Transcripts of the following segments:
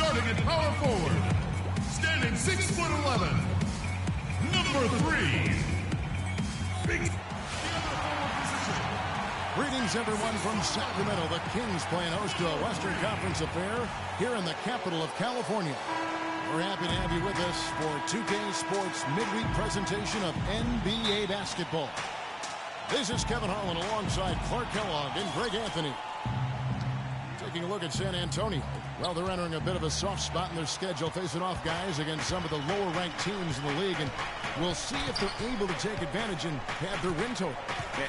Starting at power forward, standing 6'11", number 3. Big. Greetings, everyone, from Sacramento. The Kings playing host to a Western Conference affair here in the capital of California. We're happy to have you with us for 2K Sports midweek presentation of NBA basketball. This is Kevin Harlan alongside Clark Kellogg and Greg Anthony. Taking a look at San Antonio. Well, they're entering a bit of a soft spot in their schedule, facing off guys against some of the lower-ranked teams in the league, and we'll see if they're able to take advantage and have their win total.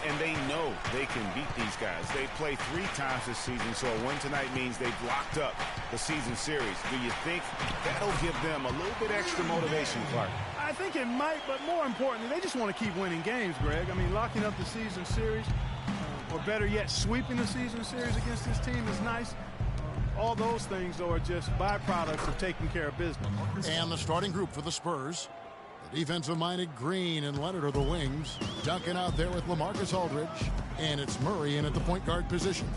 And they know they can beat these guys. They played 3 times this season, so a win tonight means they've locked up the season series. Do you think that'll give them a little bit extra motivation, Clark? I think it might, but more importantly, they just want to keep winning games, Greg. I mean, locking up the season series, or better yet, sweeping the season series against this team is nice. All those things, though, are just byproducts of taking care of business. And the starting group for the Spurs. The defensive-minded Green and Leonard are the wings. Duncan out there with LaMarcus Aldridge. And it's Murray in at the point guard position.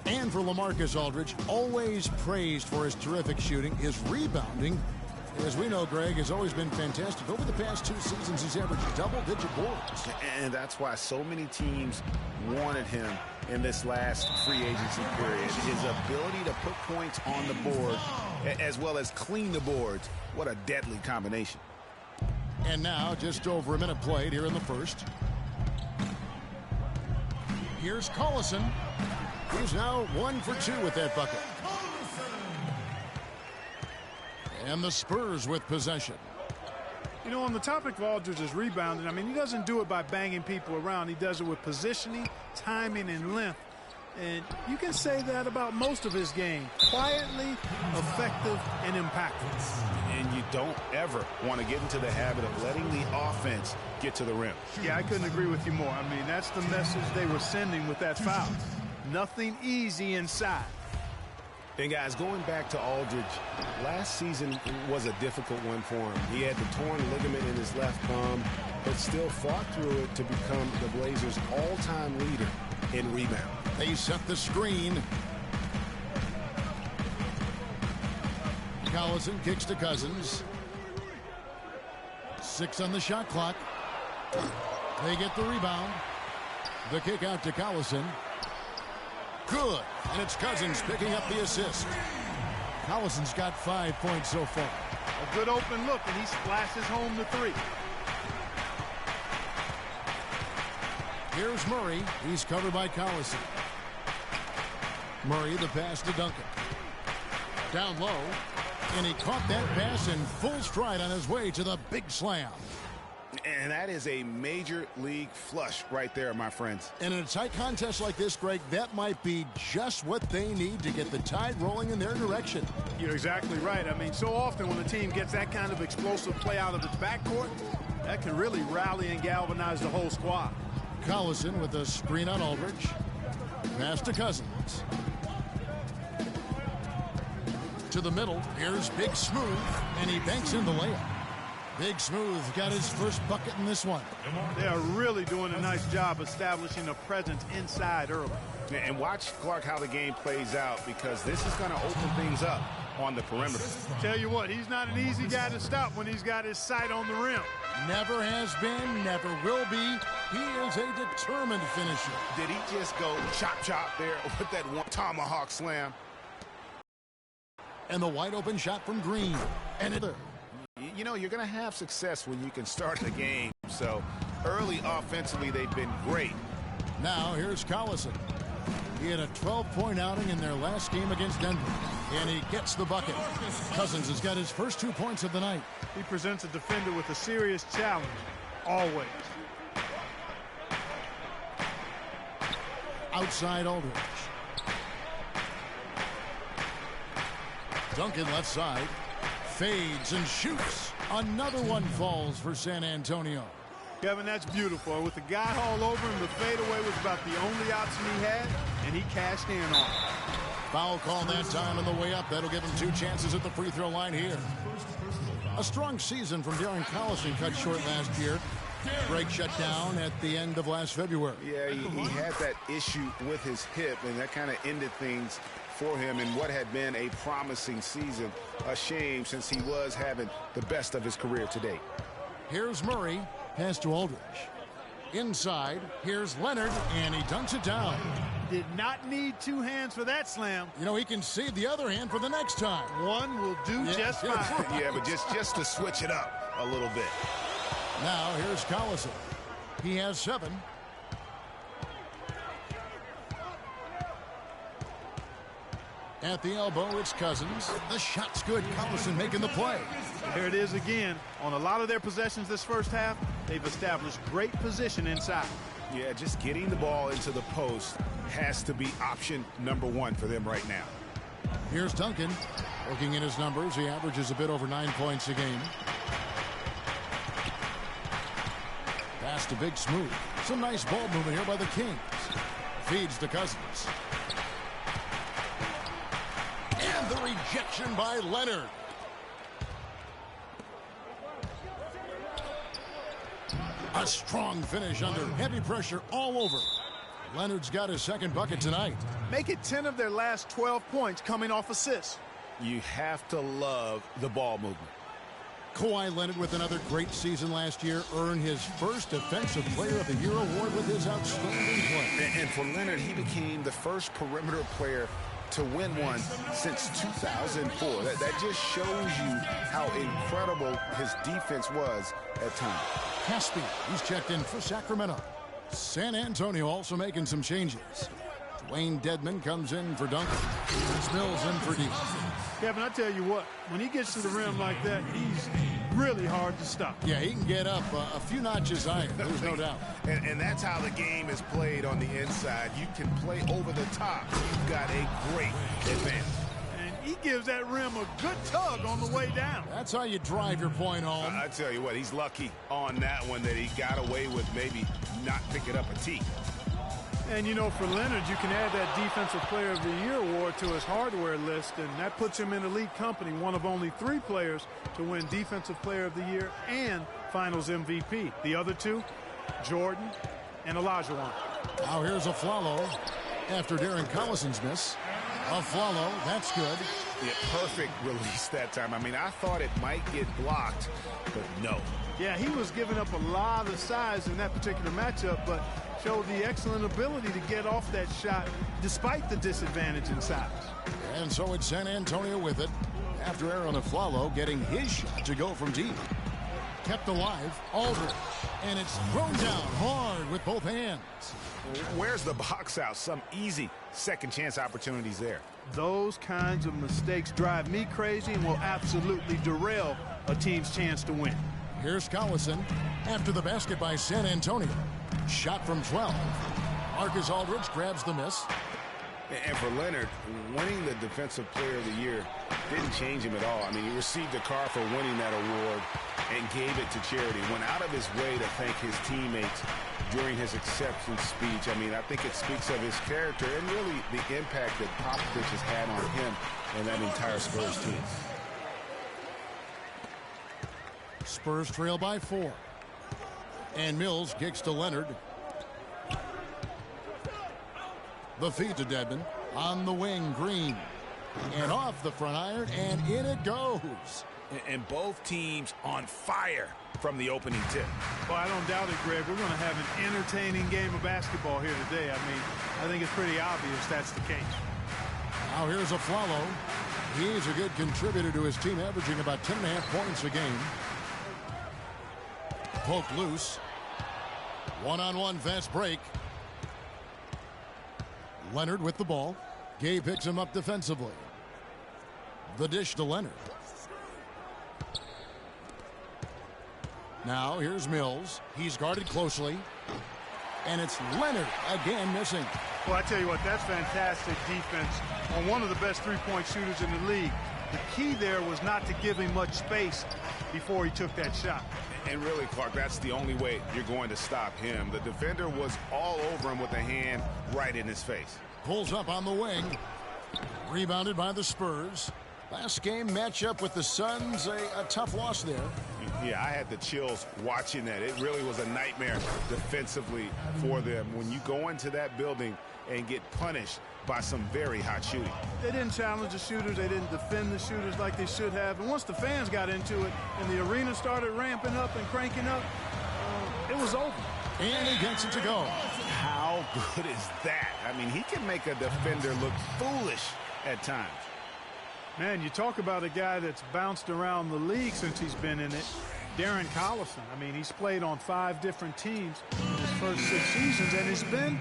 And for LaMarcus Aldridge, always praised for his terrific shooting, his rebounding, as we know, Greg, has always been fantastic. Over the past 2 seasons, he's averaged double-digit boards. And that's why so many teams wanted him in this last free agency period. His ability to put points on the board as well as clean the boards. What a deadly combination. And now, just over a minute played here in the first. Here's Collison. He's now 1 for 2 with that bucket. And the Spurs with possession. You know, on the topic of Aldridge's rebounding, I mean, he doesn't do it by banging people around. He does it with positioning, timing, and length. And you can say that about most of his game. Quietly, effective, and impactful. And you don't ever want to get into the habit of letting the offense get to the rim. Yeah, I couldn't agree with you more. I mean, that's the message they were sending with that foul. Nothing easy inside. And guys, going back to Aldridge, last season was a difficult one for him. He had the torn ligament in his left thumb, but still fought through it to become the Blazers' all-time leader in rebound. They set the screen. Collison kicks to Cousins. 6 on the shot clock. They get the rebound. The kick out to Collison. Good. And it's Cousins picking up the assist. Collison's got 5 points so far. A good open look, and he splashes home the 3. Here's Murray. He's covered by Collison. Murray, the pass to Duncan. Down low. And he caught that pass in full stride on his way to the big slam. And that is a major league flush right there, my friends. And in a tight contest like this, Greg, that might be just what they need to get the tide rolling in their direction. You're exactly right. I mean, so often when a team gets that kind of explosive play out of its backcourt, that can really rally and galvanize the whole squad. Collison with a screen on Aldridge. Pass to Cousins. To the middle. Here's Big Smooth, and he banks in the layup. Big Smooth got his first bucket in this one. They are really doing a nice job establishing a presence inside early. And watch, Clark, how the game plays out, because this is going to open things up on the perimeter. Tell you what, he's not an easy guy to stop when he's got his sight on the rim. Never has been, never will be. He is a determined finisher. Did he just go chop there with that one tomahawk slam? And the wide open shot from Green. And it. You know, you're going to have success when you can start the game. So early offensively, they've been great. Now here's Collison. He had a 12-point outing in their last game against Denver. And he gets the bucket. Cousins has got his first 2 points of the night. He presents a defender with a serious challenge, always. Outside Aldridge. Duncan left side. Fades and shoots. Another one falls for San Antonio. Kevin, that's beautiful. With the guy all over him, the fadeaway was about the only option he had, and he cashed in on it. Foul call that time on the way up. That'll give him 2 chances at the free throw line here. A strong season from Darren Collison cut short last year. Break shut down at the end of last February. Yeah, he had that issue with his hip, and that kind of ended things for him in what had been a promising season. A shame, since he was having the best of his career to date. Here's Murray. Pass to Aldridge. Inside, here's Leonard, and he dunks it down. Did not need two hands for that slam. You know, he can save the other hand for the next time. One will do just fine. Yeah, but just to switch it up a little bit. Now, here's Collison. He has 7. At the elbow, it's Cousins. The shot's good. Collison making the play. There it is again. On a lot of their possessions this first half, they've established great position inside. Yeah, just getting the ball into the post has to be option number 1 for them right now. Here's Duncan. Looking at his numbers, he averages a bit over 9 points a game. Pass to Big Smooth. Some nice ball movement here by the Kings. Feeds to Cousins. And the rejection by Leonard. A strong finish under heavy pressure all over. Leonard's got his second bucket tonight. Make it 10 of their last 12 points coming off assists. You have to love the ball movement. Kawhi Leonard, with another great season last year, earned his first Defensive Player of the Year award with his outstanding play. And for Leonard, he became the first perimeter player to win one since 2004. That just shows you how incredible his defense was at times. Caspi, he's checked in for Sacramento. San Antonio also making some changes. Dwayne Dedman comes in for Duncan. Mills in for D. Kevin, I tell you what, when he gets to the rim like that, he's really hard to stop. Yeah, he can get up a few notches higher, there's no doubt. And that's how the game is played on the inside. You can play over the top. You've got a great advantage. And he gives that rim a good tug on the way down. That's how you drive your point home. I tell you what, he's lucky on that one that he got away with maybe not picking up a tee. And, you know, for Leonard, you can add that Defensive Player of the Year award to his hardware list, and that puts him in elite company, one of only 3 players to win Defensive Player of the Year and Finals MVP. The other 2, Jordan and Olajuwon. Now here's a Flalo after Darren Collison's miss. A Flalo, that's good. Yeah, perfect release that time. I mean, I thought it might get blocked, but no. Yeah, he was giving up a lot of size in that particular matchup, but showed the excellent ability to get off that shot despite the disadvantage in size. And so it's San Antonio with it after Aaron Aflalo getting his shot to go from deep. Kept alive, Aldridge, and it's thrown down hard with both hands. Where's the box out? Some easy second chance opportunities there. Those kinds of mistakes drive me crazy and will absolutely derail a team's chance to win. Here's Collison after the basket by San Antonio. Shot from 12. Marcus Aldridge grabs the miss. And for Leonard, winning the Defensive Player of the Year didn't change him at all. I mean, he received a car for winning that award and gave it to charity. Went out of his way to thank his teammates during his acceptance speech. I mean, I think it speaks of his character and really the impact that Popovich has had on him and that entire Spurs team. Spurs trail by 4. And Mills kicks to Leonard. The feed to Dedman. On the wing, Green. And off the front iron, and in it goes. And both teams on fire from the opening tip. Well, I don't doubt it, Greg. We're going to have an entertaining game of basketball here today. I mean, I think it's pretty obvious that's the case. Now here's a Flalo. He's a good contributor to his team, averaging about 10.5 points a game. Poked loose. One-on-one fast break. Leonard with the ball. Gay picks him up defensively. The dish to Leonard. Now here's Mills. He's guarded closely. And it's Leonard again missing. Well, I tell you what, that's fantastic defense on one of the best three-point shooters in the league. The key there was not to give him much space before he took that shot. And really, Clark, that's the only way you're going to stop him. The defender was all over him with a hand right in his face. Pulls up on the wing. Rebounded by the Spurs. Last game matchup with the Suns, a tough loss there. Yeah, I had the chills watching that. It really was a nightmare defensively for them when you go into that building and get punished by some very hot shooting. They didn't challenge the shooters. They didn't defend the shooters like they should have. And once the fans got into it and the arena started ramping up and cranking up, it was over. And he gets it to go. How good is that? I mean, he can make a defender look foolish at times. Man, you talk about a guy that's bounced around the league since he's been in it. Darren Collison. I mean, he's played on 5 different teams in his first 6 seasons, and he's been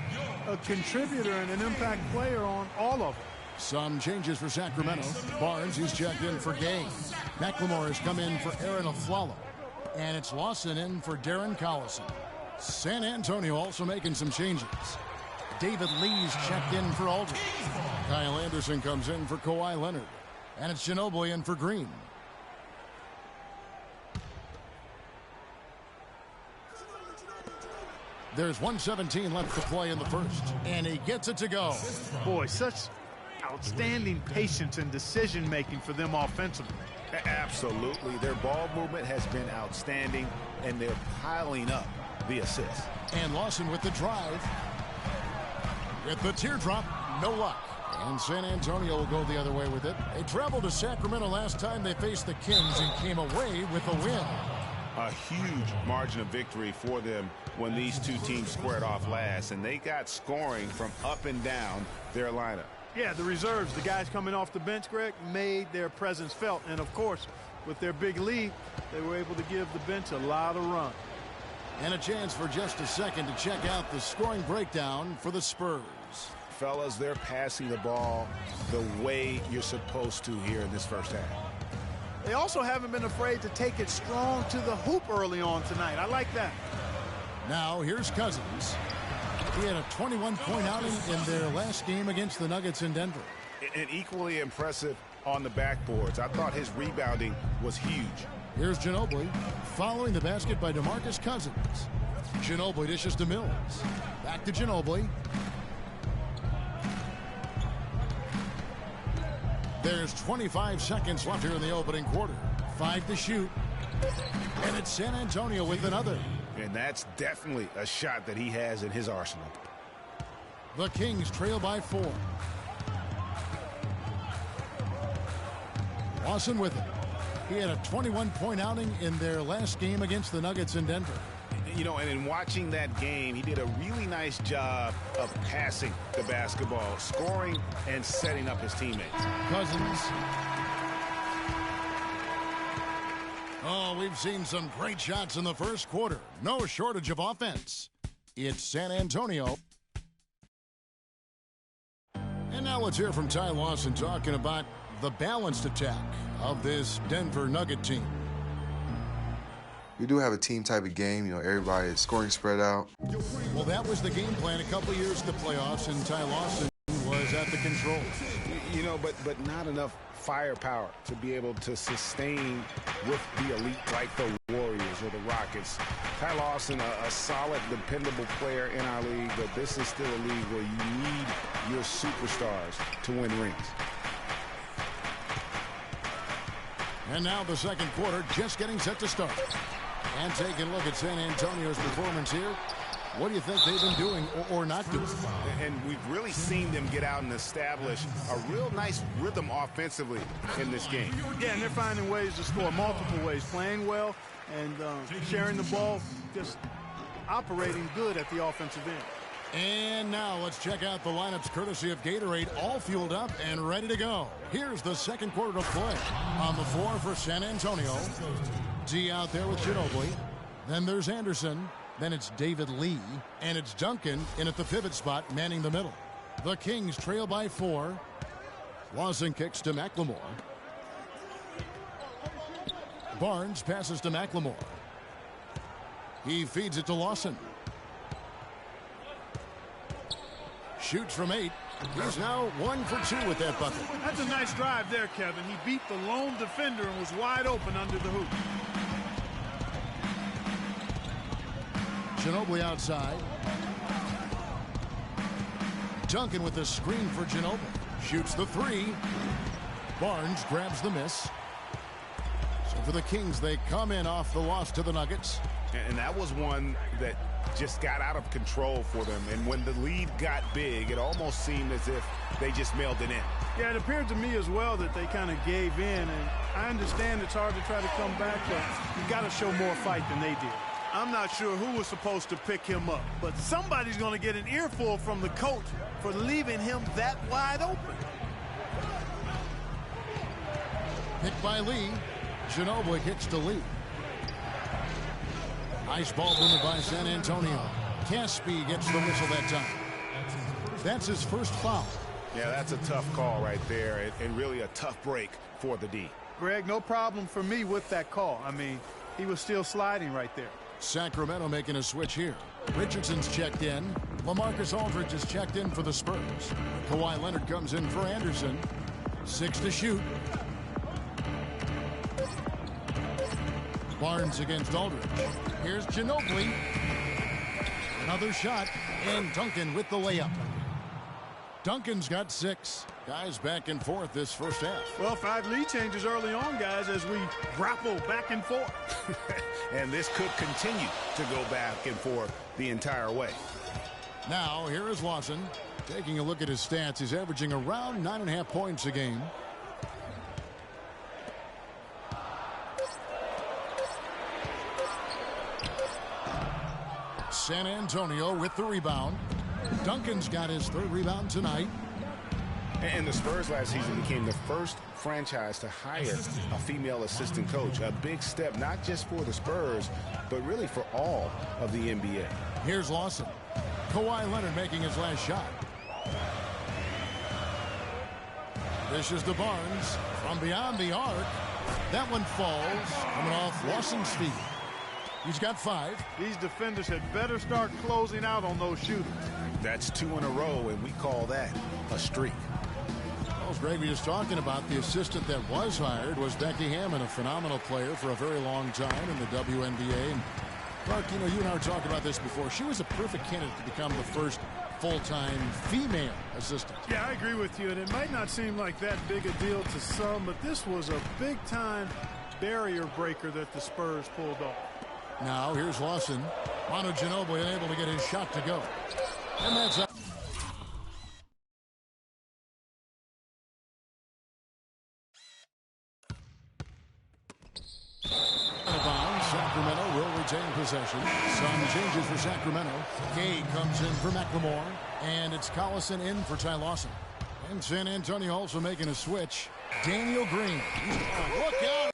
a contributor and an impact player on all of them. Some changes for Sacramento. Barnes, he's checked in for Gay. McLemore has come in for Aaron Aflalo. And it's Lawson in for Darren Collison. San Antonio also making some changes. David Lee's checked in for Aldridge. Kyle Anderson comes in for Kawhi Leonard. And it's Ginobili in for Green. There's 1:17 left to play in the first. And he gets it to go. Boy, such outstanding patience and decision-making for them offensively. Absolutely. Their ball movement has been outstanding, and they're piling up the assists. And Lawson with the drive. With the teardrop, no luck. And San Antonio will go the other way with it. They traveled to Sacramento last time they faced the Kings and came away with a win. A huge margin of victory for them when these two teams squared off last, and they got scoring from up and down their lineup. Yeah, the reserves, the guys coming off the bench, Greg, made their presence felt. And, of course, with their big lead, they were able to give the bench a lot of run. And a chance for just a second to check out the scoring breakdown for the Spurs. Fellas, they're passing the ball the way you're supposed to here in this first half. They also haven't been afraid to take it strong to the hoop early on tonight. I like that. Now, here's Cousins. He had a 21-point outing in their last game against the Nuggets in Denver. And equally impressive on the backboards. I thought his rebounding was huge. Here's Ginobili following the basket by DeMarcus Cousins. Ginobili dishes to Mills. Back to Ginobili. There's 25 seconds left here in the opening quarter. 5 to shoot. And it's San Antonio with another. And that's definitely a shot that he has in his arsenal. The Kings trail by 4. Lawson with it. He had a 21-point outing in their last game against the Nuggets in Denver. You know, and in watching that game, he did a really nice job of passing the basketball, scoring, and setting up his teammates. Cousins. Oh, we've seen some great shots in the first quarter. No shortage of offense. It's San Antonio. And now let's hear from Ty Lawson talking about the balanced attack of this Denver Nugget team. We do have a team type of game. You know, everybody is scoring spread out. Well, that was the game plan a couple of years in the playoffs, and Ty Lawson was at the controls. You know, but not enough firepower to be able to sustain with the elite like the Warriors or the Rockets. Ty Lawson, a solid, dependable player in our league, but this is still a league where you need your superstars to win rings. And now the second quarter just getting set to start. And taking a look at San Antonio's performance here. What do you think they've been doing or not doing? And we've really seen them get out and establish a real nice rhythm offensively in this game. Yeah, and they're finding ways to score multiple ways, playing well and sharing the ball, just operating good at the offensive end. And now let's check out the lineups courtesy of Gatorade, all fueled up and ready to go. Here's the second quarter to play. On the floor for San Antonio, D out there with Ginobili. Then there's Anderson. Then it's David Lee. And it's Duncan in at the pivot spot, manning the middle. The Kings trail by 4. Lawson kicks to McLemore. Barnes passes to McLemore. He feeds it to Lawson. Shoots from 8. He's now 1 for 2 with that bucket. That's a nice drive there, Kevin. He beat the lone defender and was wide open under the hoop. Ginobili outside. Duncan with the screen for Ginobili. Shoots the 3. Barnes grabs the miss. So for the Kings, they come in off the loss to the Nuggets. And that was one that just got out of control for them. And when the lead got big, it almost seemed as if they just mailed it in. Yeah, it appeared to me as well that they kind of gave in. And I understand it's hard to try to come back, but you got to show more fight than they did. I'm not sure who was supposed to pick him up, but somebody's going to get an earful from the coach for leaving him that wide open. Picked by Lee. Ginobili kicks to Lee. Nice ball movement by San Antonio. Caspi gets the whistle that time. That's his first foul. Yeah, that's a tough call right there, and really a tough break for the D. Greg, no problem for me with that call. I mean, he was still sliding right there. Sacramento making a switch here. Richardson's checked in. LaMarcus Aldridge is checked in for the Spurs. Kawhi Leonard comes in for Anderson. 6 to shoot. Barnes against Aldridge. Here's Ginobili. Another shot. And Duncan with the layup. Duncan's got 6. Guys back and forth this first half. Well, 5 lead changes early on, guys, as we grapple back and forth. And this could continue to go back and forth the entire way. Now, here is Lawson. Taking a look at his stats, he's averaging around 9.5 points a game. San Antonio with the rebound. Duncan's got his 3rd rebound tonight. And the Spurs last season became the first franchise to hire a female assistant coach. A big step, not just for the Spurs, but really for all of the NBA. Here's Lawson. Kawhi Leonard making his last shot. This is to Barnes from beyond the arc. That one falls, coming off Lawson's feet. He's got 5. These defenders had better start closing out on those shooters. That's 2 in a row, and we call that a streak. Well, as Greg was just talking about, the assistant that was hired was Becky Hammond, a phenomenal player for a very long time in the WNBA. And Clark, you know, you and I were talking about this before. She was a perfect candidate to become the first full-time female assistant. Yeah, I agree with you, and it might not seem like that big a deal to some, but this was a big-time barrier breaker that the Spurs pulled off. Now, here's Lawson. Manu Ginobili unable to get his shot to go. And that's up. Sacramento will retain possession. Some changes for Sacramento. Gay comes in for McLemore. And it's Collison in for Ty Lawson. And San Antonio also making a switch. Daniel Green. Look out!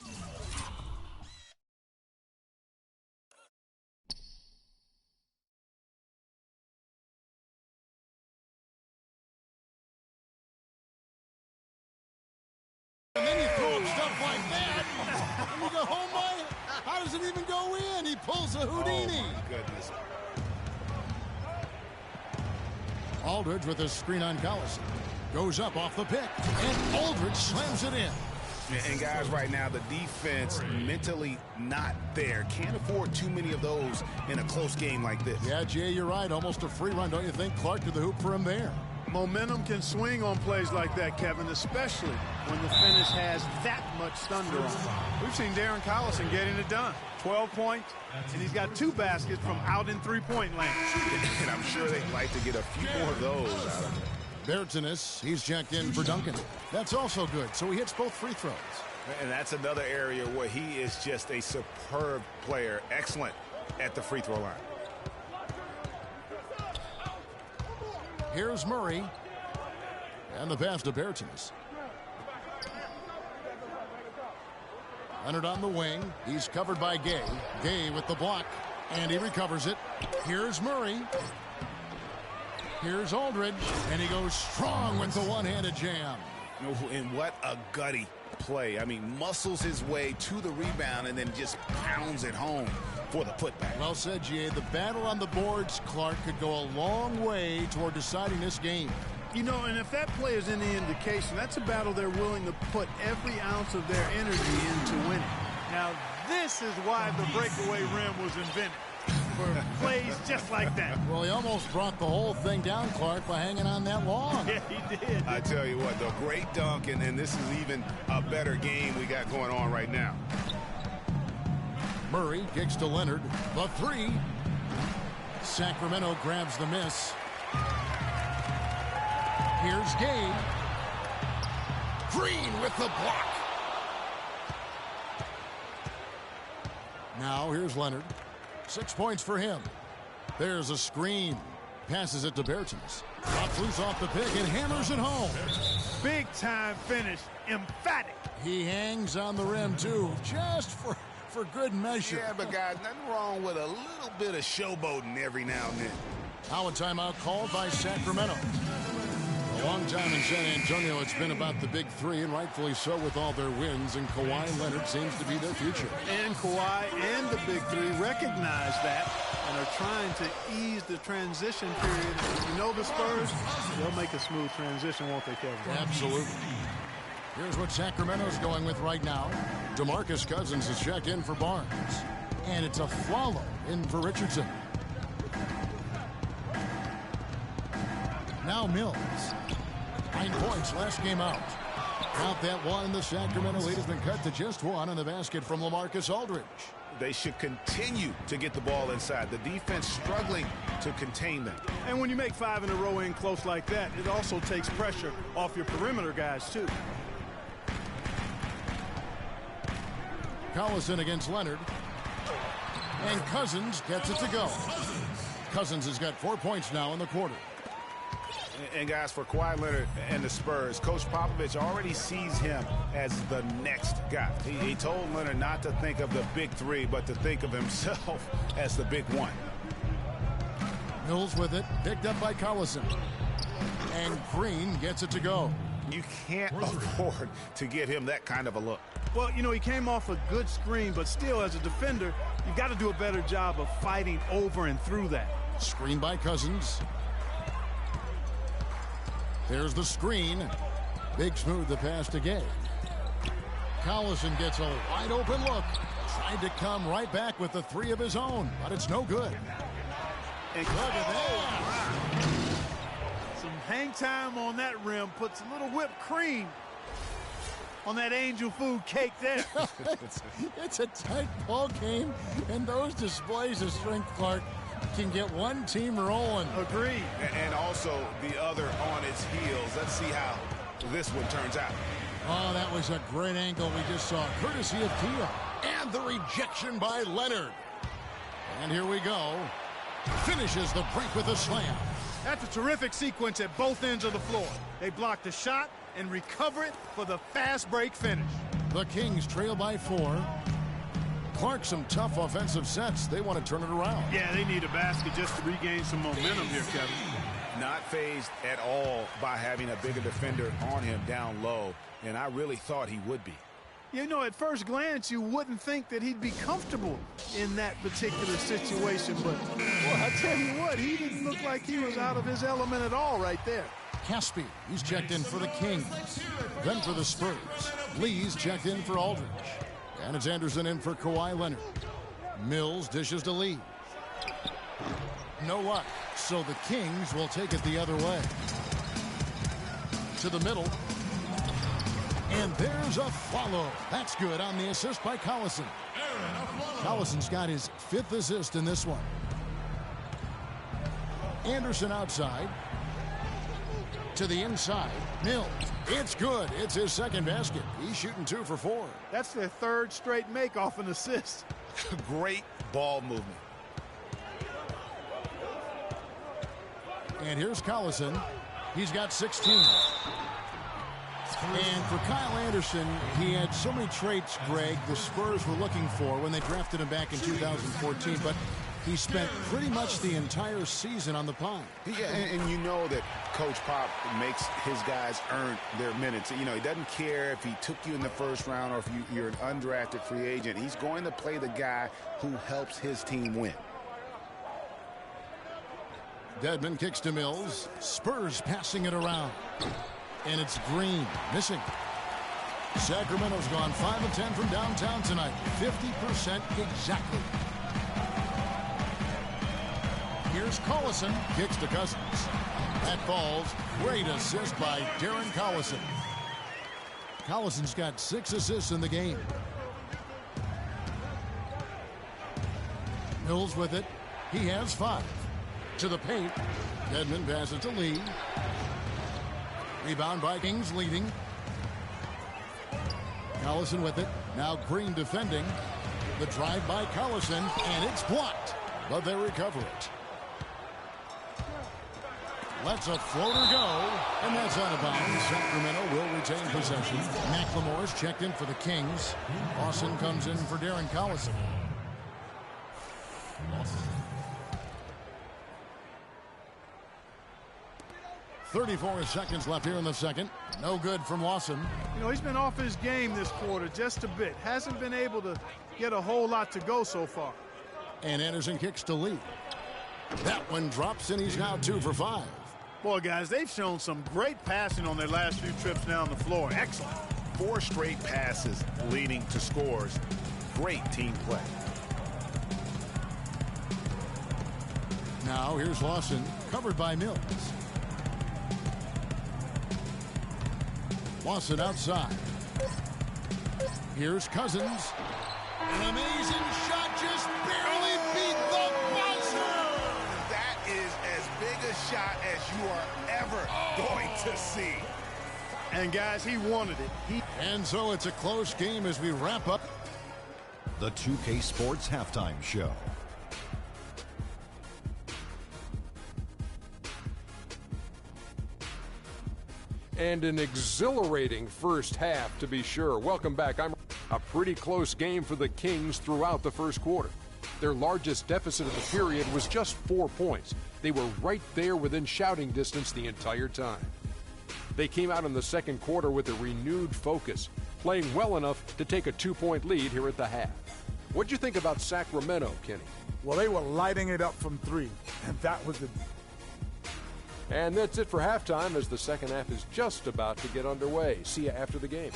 And then you throw him stuff like that. And you go, oh my, how does it even go in? He pulls a Houdini. Oh, my goodness. Aldridge with a screen on Collison. Goes up off the pick. And Aldridge slams it in. And guys, right now, the defense mentally not there. Can't afford too many of those in a close game like this. Yeah, Jay, you're right. Almost a free run, don't you think? Clark to the hoop for him there. Momentum can swing on plays like that, Kevin, especially when the finish has that much thunder on it. We've seen Darren Collison getting it done. 12 points, and he's got 2 baskets from out in three-point land. And I'm sure they'd like to get a few more of those out of him. Bertanis, he's checked in for Duncan. That's also good, so he hits both free throws. And that's another area where he is just a superb player. Excellent at the free throw line. Here's Murray. And the pass to Bertanis. Leonard on the wing. He's covered by Gay. Gay with the block. And he recovers it. Here's Murray. Here's Aldridge. And he goes strong with the one-handed jam. And what a gutty play. I mean, muscles his way to the rebound and then just pounds it home for the putback. Well said, G.A. The battle on the boards, Clark, could go a long way toward deciding this game. You know, and if that play is any indication, that's a battle they're willing to put every ounce of their energy into winning. Now, this is why the breakaway rim was invented. for plays just like that. Well, he almost brought the whole thing down, Clark, by hanging on that long. Yeah, he did. I tell you what, the great dunk, and this is even a better game we got going on right now. Murray kicks to Leonard. The three. Sacramento grabs the miss. Here's Gay. Green with the block. Now here's Leonard. 6 points for him. There's a screen. Passes it to Bertens. Drops loose off the pick and hammers it home. Big time finish. Emphatic. He hangs on the rim, too, just for good measure. Yeah, but guys, nothing wrong with a little bit of showboating every now and then. Now a timeout called by Sacramento. A long time in San Antonio, it's been about the big three, and rightfully so with all their wins, and Kawhi Leonard seems to be their future. And Kawhi and the big three recognize that and are trying to ease the transition period. If you know the Spurs, they'll make a smooth transition, won't they, Kevin? Absolutely. Here's what Sacramento's going with right now. DeMarcus Cousins is checked in for Barnes. And it's a follow in for Richardson. Now Mills. 9 points last game out. Count that one. The Sacramento lead has been cut to just one on the basket from LaMarcus Aldridge. They should continue to get the ball inside. The defense struggling to contain them. And when you make 5 in a row in close like that, it also takes pressure off your perimeter guys, too. Collison against Leonard. And Cousins gets it to go. Cousins has got 4 points now in the quarter. And guys, for Kawhi Leonard and the Spurs, Coach Popovich already sees him as the next guy. He told Leonard not to think of the big three, but to think of himself as the big one. Mills with it, picked up by Collison. And Green gets it to go. You can't afford to give him that kind of a look. Well, you know, he came off a good screen, but still, as a defender, you've got to do a better job of fighting over and through that. Screen by Cousins. There's the screen. Big smooth the pass to Gay. Collison gets a wide open look. Tried to come right back with the three of his own, but it's no good. And look at that. Some hang time on that rim puts a little whipped cream on that angel food cake there. It's a tight ball game, and those displays of strength, Clark, can get one team rolling. Agreed. And also the other on its heels. Let's see how this one turns out. Oh, that was a great angle we just saw, courtesy of Tia. And the rejection by Leonard. And here we go. Finishes the break with a slam. That's a terrific sequence at both ends of the floor. They block the shot and recover it for the fast break finish. The Kings trail by 4. Clark, some tough offensive sets. They want to turn it around. Yeah, they need a basket just to regain some momentum here, Kevin. Not phased at all by having a bigger defender on him down low, and I really thought he would be. You know, at first glance, you wouldn't think that he'd be comfortable in that particular situation, but well, I tell you what, he didn't look like he was out of his element at all right there. Caspi, he's checked in for the Kings. Then for the Spurs, Lee's checked in for Aldridge. And it's Anderson in for Kawhi Leonard. Mills dishes to Lee. No luck. So the Kings will take it the other way. To the middle. And there's a follow. That's good on the assist by Collison. Collison's got his 5th assist in this one. Anderson outside. To the inside. Mills. It's good. It's his 2nd basket. He's shooting 2 for 4. That's their 3rd straight make off an assist. Great ball movement. And here's Collison. He's got 16. And for Kyle Anderson, he had so many traits, Greg, the Spurs were looking for when they drafted him back in 2014. But he spent pretty much the entire season on the pine. Yeah, and you know that Coach Pop makes his guys earn their minutes. You know, he doesn't care if he took you in the 1st round or if you're an undrafted free agent. He's going to play the guy who helps his team win. Dedmon kicks to Mills. Spurs passing it around. And it's Green missing. Sacramento's gone 5 of 10 from downtown tonight. 50% exactly. Here's Collison. Kicks to Cousins. That falls. Great assist by Darren Collison. Collison's got 6 assists in the game. Mills with it. He has 5. To the paint. Dedmon passes to Lee. Rebound by Kings leading. Collison with it. Now Green defending. The drive by Collison, and it's blocked. But they recover it. Lets a floater go, and that's out of bounds. Sacramento will retain possession. McLemore's checked in for the Kings. Lawson comes in for Darren Collison. 34 seconds left here in the second. No good from Lawson. You know, he's been off his game this quarter just a bit. Hasn't been able to get a whole lot to go so far. And Anderson kicks to Lee. That one drops, and he's now 2 for 5. Boy, guys, they've shown some great passing on their last few trips down the floor. Excellent. 4 straight passes leading to scores. Great team play. Now here's Lawson, covered by Mills. Lawson outside. Here's Cousins. An amazing shot, just barely beat the buzzer. That is as big a shot as you are ever going to see. And guys, he wanted it. And so it's a close game as we wrap up the 2K Sports Halftime Show. And an exhilarating first half, to be sure. Welcome back. A pretty close game for the Kings throughout the first quarter. Their largest deficit of the period was just 4 points. They were right there within shouting distance the entire time. They came out in the second quarter with a renewed focus, playing well enough to take a 2-point lead here at the half. What'd you think about Sacramento, Kenny? Well, they were lighting it up from 3, and that was the... And that's it for halftime as the second half is just about to get underway. See you after the game.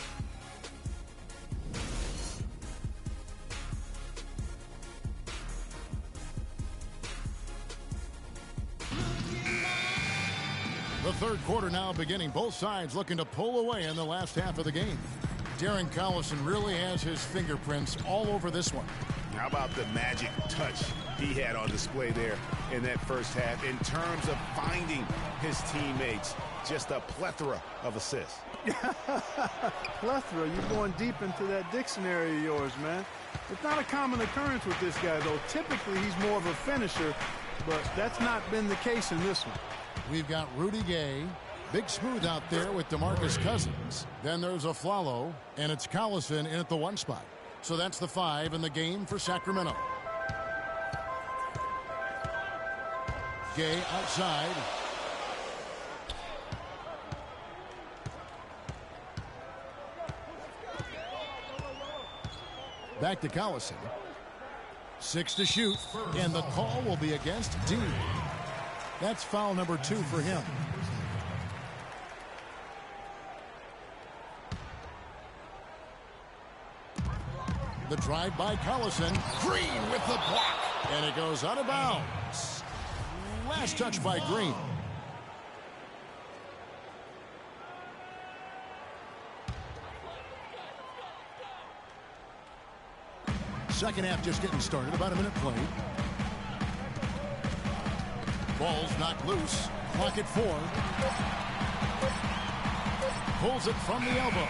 the third quarter now beginning. Both sides looking to pull away in the last half of the game. Darren Collison really has his fingerprints all over this one. How about the magic touch he had on display there in that first half in terms of finding his teammates? Just a plethora of assists. Plethora, you're going deep into that dictionary of yours, man. It's not a common occurrence with this guy, though. Typically, he's more of a finisher, but that's not been the case in this one. We've got Rudy Gay. Big smooth out there with DeMarcus Cousins. Then there's Aflalo, and it's Collison in at the 1 spot. So that's the 5 in the game for Sacramento. Gay outside. Back to Collison. 6 to shoot, and the call will be against D. That's foul number 2 for him. The drive by Collison. Green with the block. And it goes out of bounds. Last touch by Green. Second half just getting started. About a minute played. Ball's knocked loose. Clock at 4. Pulls it from the elbow.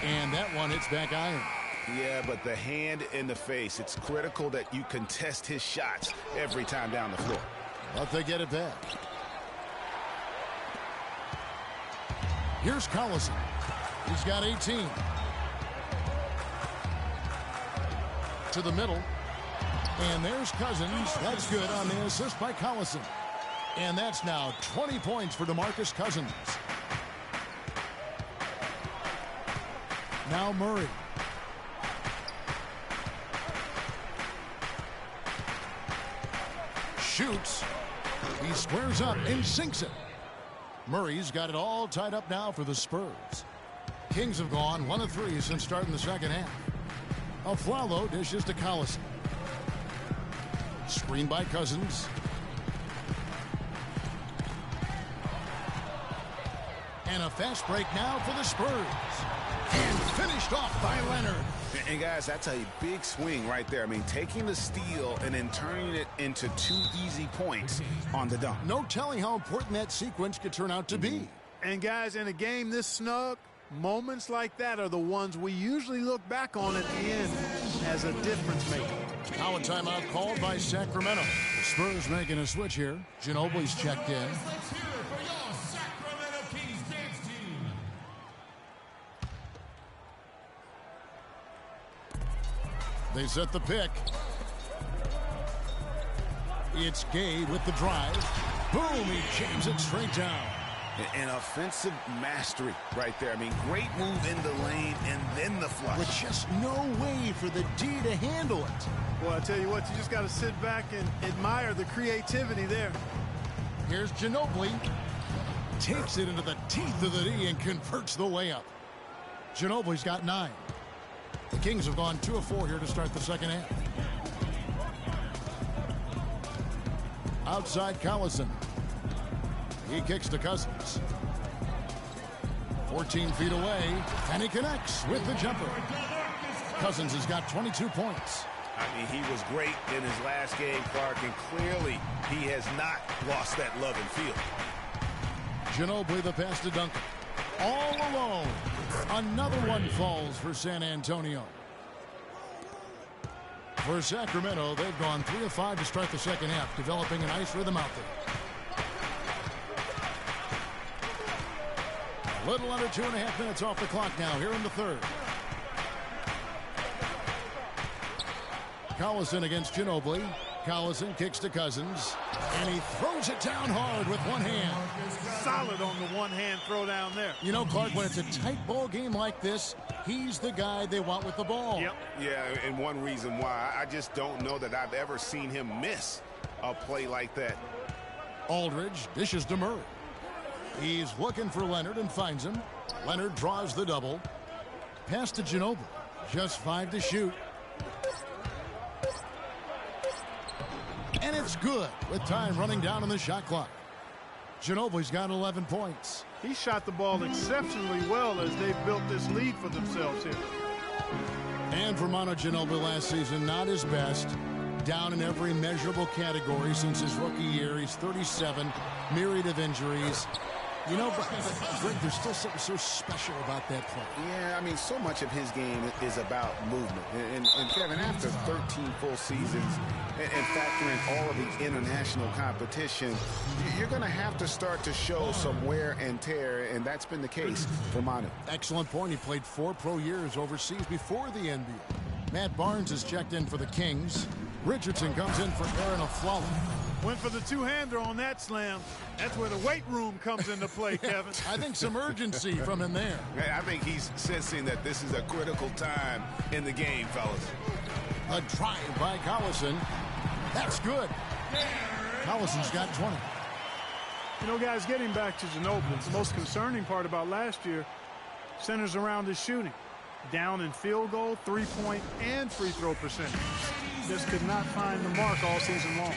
And that one hits back iron. Yeah, but the hand in the face, it's critical that you contest his shots every time down the floor. But they get it back. Here's Collison. He's got 18. To the middle. And there's Cousins. That's good on the assist by Collison. And that's now 20 points for DeMarcus Cousins. Now Murray. Shoots. He squares up and sinks it. Murray's got it all tied up now for the Spurs. Kings have gone 1 of 3 since starting the second half. Aflalo dishes to Collison. Screen by Cousins. And a fast break now for the Spurs. And finished off by Leonard. And guys, that's a big swing right there. I mean, taking the steal and then turning it into 2 easy points on the dunk. No telling how important that sequence could turn out to be. And guys, in a game this snug, moments like that are the ones we usually look back on at the end as a difference maker. Now a timeout called by Sacramento. The Spurs making a switch here. Ginobili's checked in. Let's hear it for your Sacramento Kings dance team. They set the pick. It's Gay with the drive. Boom, he jams it straight down. An offensive mastery right there. I mean, great move in the lane and then the flush. With just no way for the D to handle it. Well, I tell you what, you just got to sit back and admire the creativity there. Here's Ginobili. Takes it into the teeth of the D and converts the layup. Ginobili's got 9. The Kings have gone 2 of 4 here to start the second half. Outside Collison. He kicks to Cousins. 14 feet away, and he connects with the jumper. Cousins has got 22 points. I mean, he was great in his last game, Clark, and clearly he has not lost that love and feel. Ginobili the pass to Duncan. All alone. Another one falls for San Antonio. For Sacramento, they've gone 3 of 5 to start the second half, developing a nice rhythm out there. A little under 2.5 minutes off the clock now here in the third. Collison against Ginobili. Collison kicks to Cousins, and he throws it down hard with one hand. Solid on the one-hand throw down there. You know, Clark, when it's a tight ball game like this, he's the guy they want with the ball. Yep. Yeah, and one reason why, I just don't know that I've ever seen him miss a play like that. Aldridge dishes to Murray. He's looking for Leonard and finds him. Leonard draws the double. Pass to Ginobili. Just 5 to shoot. And it's good with time running down on the shot clock. Ginobili's got 11 points. He shot the ball exceptionally well as they've built this lead for themselves here. And for Manu Ginobili last season, not his best. Down in every measurable category since his rookie year. He's 37, myriad of injuries. You know, but Greg, there's still something so special about that play. Yeah, I mean, so much of his game is about movement. And Kevin, after 13 full seasons and factoring all of the international competition, you're going to have to start to show some wear and tear, and that's been the case for Manu. Excellent point. He played 4 pro years overseas before the NBA. Matt Barnes has checked in for the Kings. Richardson comes in for Aaron Aflalo. Went for the two-hander on that slam. That's where the weight room comes into play, Kevin. I think some urgency from him there. I think he's sensing that this is a critical time in the game, fellas. A drive by Collison. That's good. Collison's got 20. You know, guys, getting back to Ginobili, the most concerning part about last year centers around his shooting. Down in field goal, three-point, and free throw percentage. Just could not find the mark all season long.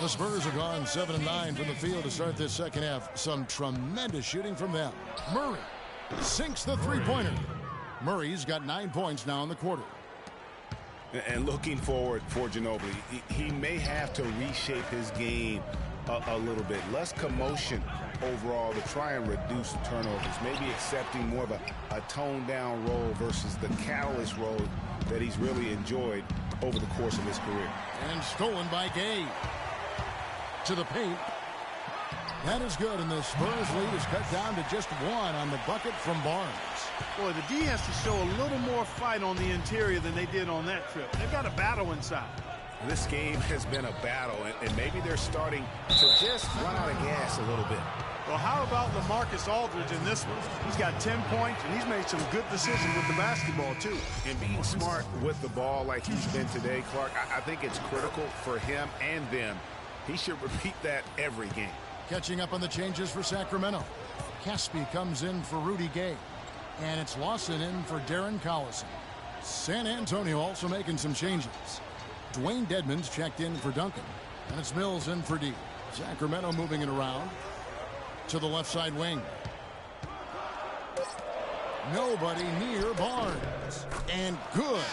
The Spurs have gone 7 of 9 from the field to start this second half. Some tremendous shooting from them. Murray sinks the three-pointer. Murray's got 9 points now in the quarter. And looking forward for Ginobili, he may have to reshape his game a little bit. Less commotion overall to try and reduce turnovers. Maybe accepting more of a toned-down role versus the catalyst role that he's really enjoyed over the course of his career. And stolen by Gay. To the paint. That is good, and the Spurs lead is cut down to just 1 on the bucket from Barnes. Boy, the D has to show a little more fight on the interior than they did on that trip. They've got a battle inside. This game has been a battle, and maybe they're starting to just run out of gas a little bit. Well, how about LaMarcus Aldridge in this one? He's got 10 points, and he's made some good decisions with the basketball, too. And being smart with the ball like he's been today, Clark, I think it's critical for him and them. He should repeat that every game. Catching up on the changes for Sacramento. Caspi comes in for Rudy Gay. And it's Lawson in for Darren Collison. San Antonio also making some changes. Dwayne Dedmon's checked in for Duncan. And it's Mills in for D. Sacramento moving it around to the left side wing. Nobody near Barnes. And good,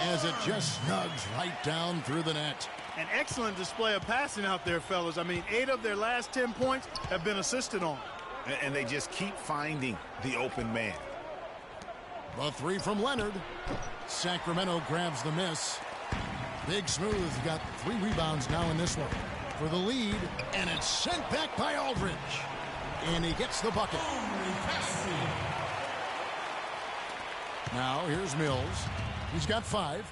as it just snugs right down through the net. An excellent display of passing out there, fellas. I mean, 8 of their last 10 points have been assisted on. And they just keep finding the open man. The 3 from Leonard. Sacramento grabs the miss. Big Smooth got 3 rebounds now in this one for the lead, and it's sent back by Aldridge. And he gets the bucket. Now here's Mills. He's got 5.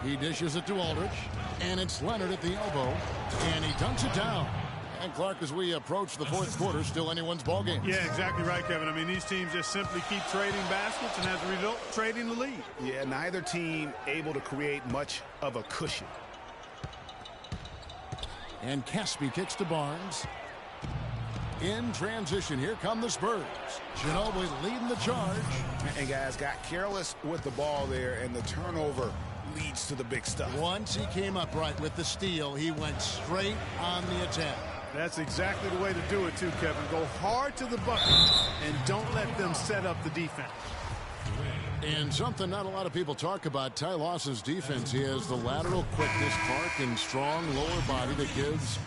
He dishes it to Aldridge, and it's Leonard at the elbow, and he dunks it down. And Clark, as we approach the fourth quarter, still anyone's ball game. Yeah, exactly right, Kevin. I mean, these teams just simply keep trading baskets, and as a result, trading the lead. Yeah, neither team able to create much of a cushion. And Caspi kicks to Barnes. In transition, here come the Spurs. Ginobili leading the charge. And guys got careless with the ball there, and the turnover leads to the big stuff. Once he came up right with the steal, he went straight on the attack. That's exactly the way to do it, too, Kevin. Go hard to the bucket and don't let them set up the defense. And something not a lot of people talk about, Ty Lawson's defense. He has the lateral quickness, Clark, and strong lower body that gives,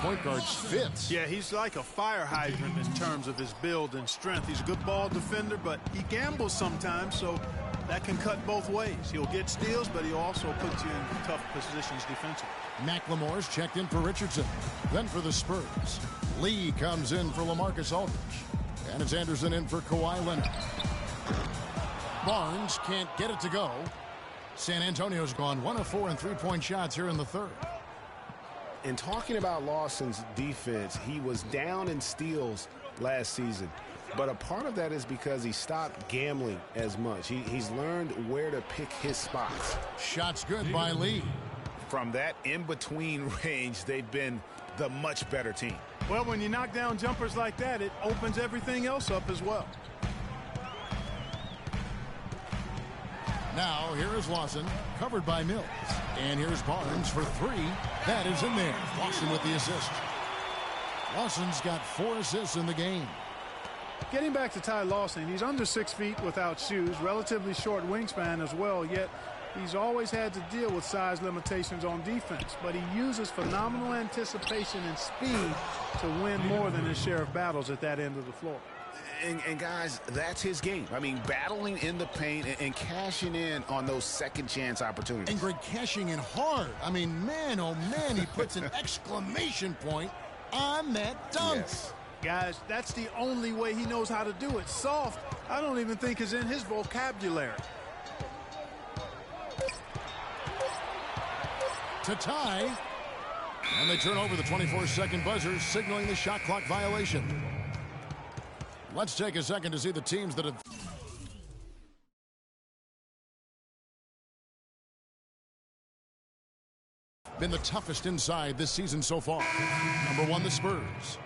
point guards fits. Yeah, he's like a fire hydrant in terms of his build and strength. He's a good ball defender, but he gambles sometimes, so that can cut both ways. He'll get steals, but he'll also put you in tough positions defensively. McLemore's checked in for Richardson. Then for the Spurs, Lee comes in for LaMarcus Aldridge. And it's Anderson in for Kawhi Leonard. Barnes can't get it to go. San Antonio's gone 1 of 4 in three-point shots here in the third. In talking about Lawson's defense, he was down in steals last season. But a part of that is because he stopped gambling as much. He's learned where to pick his spots. Shots good by Lee. From that in-between range, they've been the much better team. Well, when you knock down jumpers like that, it opens everything else up as well. Now, here is Lawson, covered by Mills. And here's Barnes for 3. That is in there. Lawson with the assist. Lawson's got 4 assists in the game. Getting back to Ty Lawson, he's under 6 feet without shoes, relatively short wingspan as well, yet he's always had to deal with size limitations on defense, but he uses phenomenal anticipation and speed to win more than his share of battles at that end of the floor. And guys, that's his game. I mean, battling in the paint and cashing in on those second chance opportunities. And Greg, cashing in hard. I mean, man, oh man, he puts an exclamation point on that dunk. Yes. Guys, that's the only way he knows how to do it. Soft, I don't even think is in his vocabulary. To tie. And they turn over the 24-second buzzer, signaling the shot clock violation. Let's take a second to see the teams that have been the toughest inside this season so far. Number 1, the Spurs.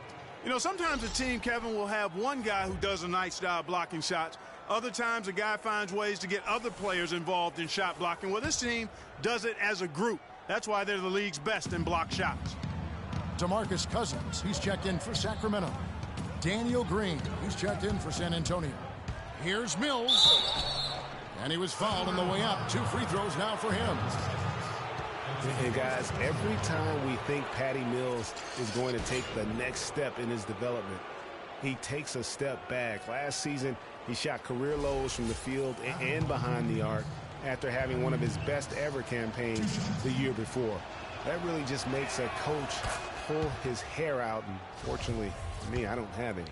You know, sometimes a team, Kevin, will have one guy who does a nice job blocking shots. Other times a guy finds ways to get other players involved in shot blocking. Well, this team does it as a group. That's why they're the league's best in block shots. DeMarcus Cousins, he's checked in for Sacramento. Daniel Green, he's checked in for San Antonio. Here's Mills. And he was fouled on the way up. 2 free throws now for him. And guys, every time we think Patty Mills is going to take the next step in his development, he takes a step back. Last season, he shot career lows from the field and behind the arc after having one of his best ever campaigns the year before. That really just makes a coach pull his hair out, and fortunately for me, I don't have any.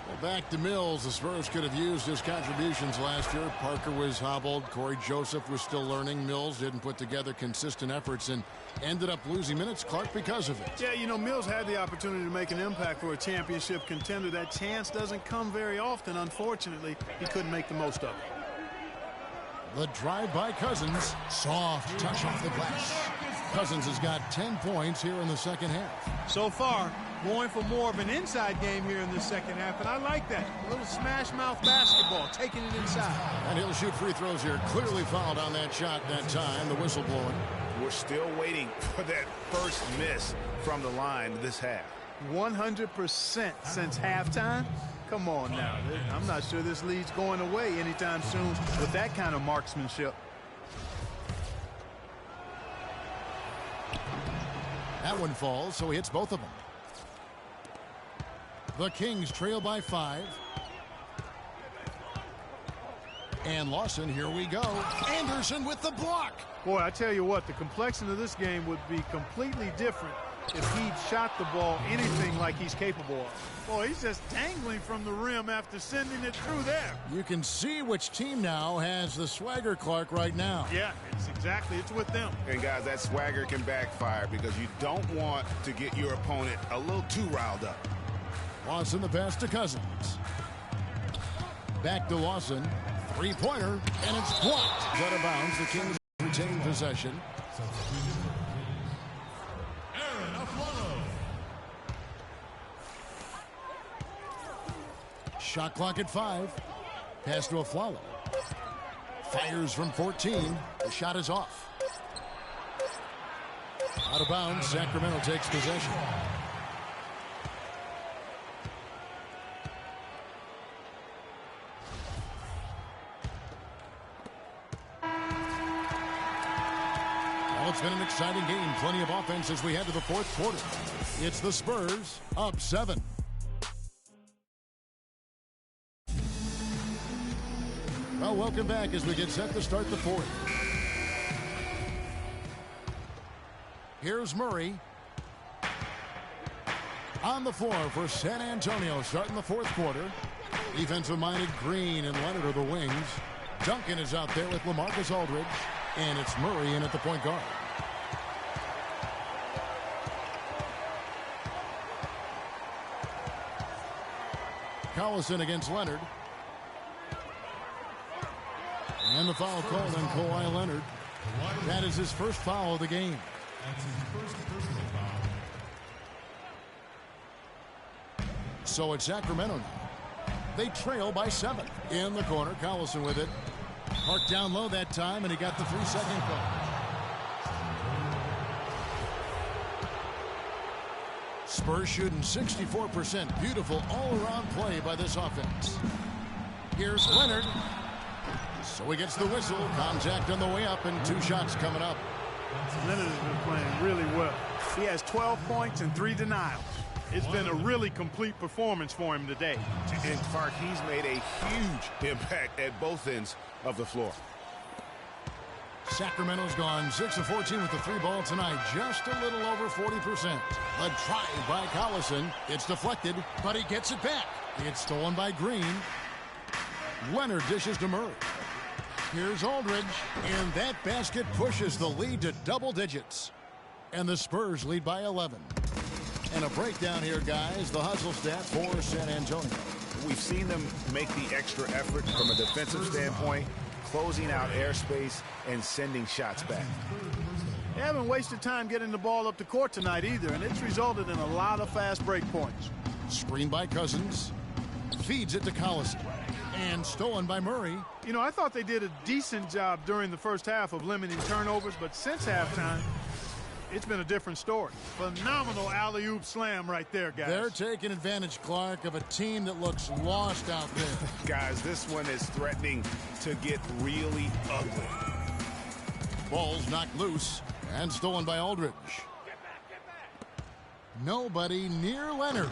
Well, back to Mills. The Spurs could have used his contributions last year. Parker was hobbled. Corey Joseph was still learning. Mills didn't put together consistent efforts and ended up losing minutes, Clark, because of it. Yeah, you know, Mills had the opportunity to make an impact for a championship contender. That chance doesn't come very often. Unfortunately, he couldn't make the most of it. The drive by Cousins. Soft touch off the glass. Cousins has got 10 points here in the second half. So far, going for more of an inside game here in the second half, and I like that. A little smash mouth basketball, taking it inside. And he'll shoot free throws here. Clearly fouled on that shot that time. The whistle blowing. We're still waiting for that first miss from the line this half. 100% since halftime. Come on now. I'm not sure this lead's going away anytime soon with that kind of marksmanship. That one falls, so he hits both of them. The Kings trail by 5. And Lawson, here we go. Anderson with the block. Boy, I tell you what, the complexion of this game would be completely different if he'd shot the ball anything like he's capable of. Boy, he's just dangling from the rim after sending it through there. You can see which team now has the swagger, Clark, right now. Yeah, it's with them. And guys, that swagger can backfire because you don't want to get your opponent a little too riled up. Lawson the pass to Cousins. Back to Lawson. Three-pointer, and it's blocked. Out of bounds. The Kings retain possession. Shot clock at 5. Pass to Aflalo. Fires from 14. The shot is off. Out of bounds. Sacramento takes possession. Well, it's been an exciting game. Plenty of offense as we head to the fourth quarter. It's the Spurs up 7. Well, welcome back as we get set to start the fourth. Here's Murray. On the floor for San Antonio starting the fourth quarter. Defensive-minded Green and Leonard are the wings. Duncan is out there with LaMarcus Aldridge. And it's Murray in at the point guard. Collison against Leonard. And the foul called on Kawhi Leonard. That is his first foul of the game. That's his first personal foul. So it's Sacramento now. They trail by 7. In the corner, Collison with it. Parked down low that time, and he got the 3-second call. Spurs shooting 64%. Beautiful all-around play by this offense. Here's Leonard. So he gets the whistle. Contact on the way up, and 2 shots coming up. Leonard has been playing really well. He has 12 points and 3 denials. It's been a really complete performance for him today. And Clark, he's made a huge impact at both ends of the floor. Sacramento's gone 6 of 14 with the 3-ball tonight. Just a little over 40%. A try by Collison. It's deflected, but he gets it back. It's stolen by Green. Leonard dishes to Murray. Here's Aldridge, and that basket pushes the lead to double digits. And the Spurs lead by 11. And a breakdown here, guys. The hustle stat for San Antonio. We've seen them make the extra effort from a defensive standpoint, closing out airspace and sending shots back. They haven't wasted time getting the ball up the court tonight either, and it's resulted in a lot of fast break points. Screen by Cousins. Feeds it to Collison. And stolen by Murray. You know, I thought they did a decent job during the first half of limiting turnovers, but since halftime, it's been a different story. Phenomenal alley-oop slam right there, guys. They're taking advantage, Clark, of a team that looks lost out there. Guys, this one is threatening to get really ugly. Ball's knocked loose and stolen by Aldridge. Nobody near Leonard.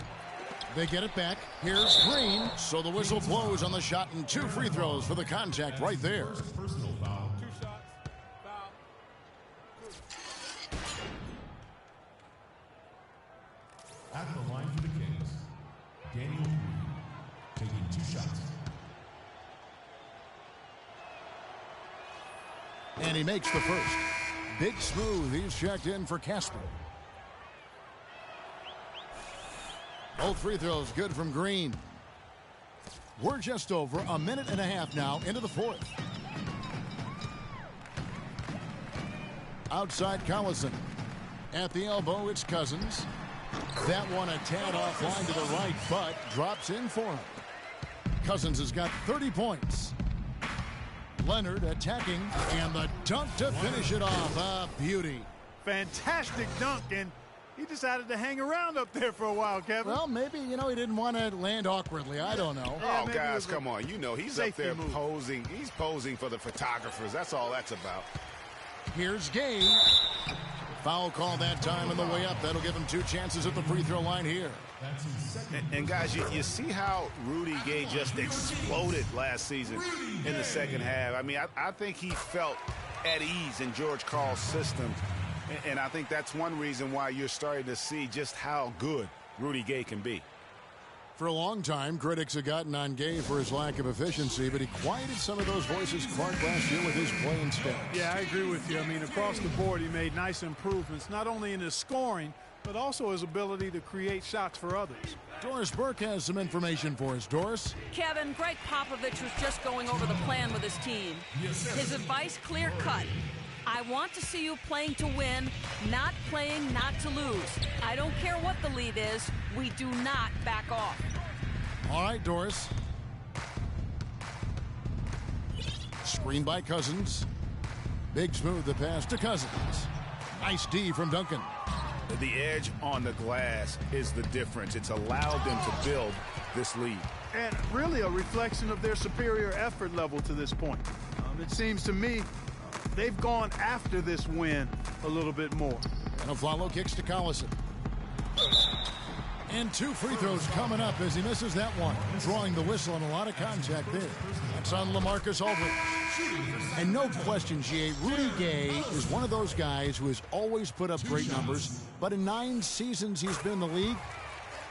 They get it back. Here's Green. So the whistle blows on the shot and 2 free throws for the contact right there. Personal foul. 2 shots. Foul. At the line for the Kings, Daniel Green, taking 2 shots. And he makes the first. Big Smooth, he's checked in for Casper. Both free throws good from Green. We're just over a minute and a half now into the fourth. Outside Collison. At the elbow, it's Cousins. That one a tad offline to the right, but drops in for him. Cousins has got 30 points. Leonard attacking, and the dunk to finish it off. A beauty. Fantastic dunk, and he decided to hang around up there for a while, Kevin. Well, maybe, he didn't want to land awkwardly. I don't know. Oh, guys, come on. He's up there move. posing. He's posing for the photographers. That's all that's about. Here's Gay. Foul call that time on the way up. That'll give him 2 chances at the free throw line here. And guys, you see how Rudy Gay just exploded last season in the second half. I mean, I think he felt at ease in George Karl's system. And I think that's one reason why you're starting to see just how good Rudy Gay can be. For a long time, critics have gotten on Gay for his lack of efficiency, but he quieted some of those voices Clark last year with his play instead. Yeah, I agree with you. I mean, across the board, he made nice improvements, not only in his scoring, but also his ability to create shots for others. Doris Burke has some information for us. Doris? Kevin, Greg Popovich was just going over the plan with his team. His advice clear-cut. I want to see you playing to win, not playing not to lose. I don't care what the lead is. We do not back off. All right, Doris. Screen by Cousins. Big smooth the pass to Cousins. Nice D from Duncan. The edge on the glass is the difference. It's allowed them to build this lead. And really a reflection of their superior effort level to this point. It seems to me they've gone after this win a little bit more. And Aflalo kicks to Collison. And 2 free throws coming up as he misses that one. Drawing the whistle and a lot of contact there. That's on LaMarcus Aldridge. And no question, GA, Rudy Gay is one of those guys who has always put up great numbers, but in 9 seasons he's been in the league,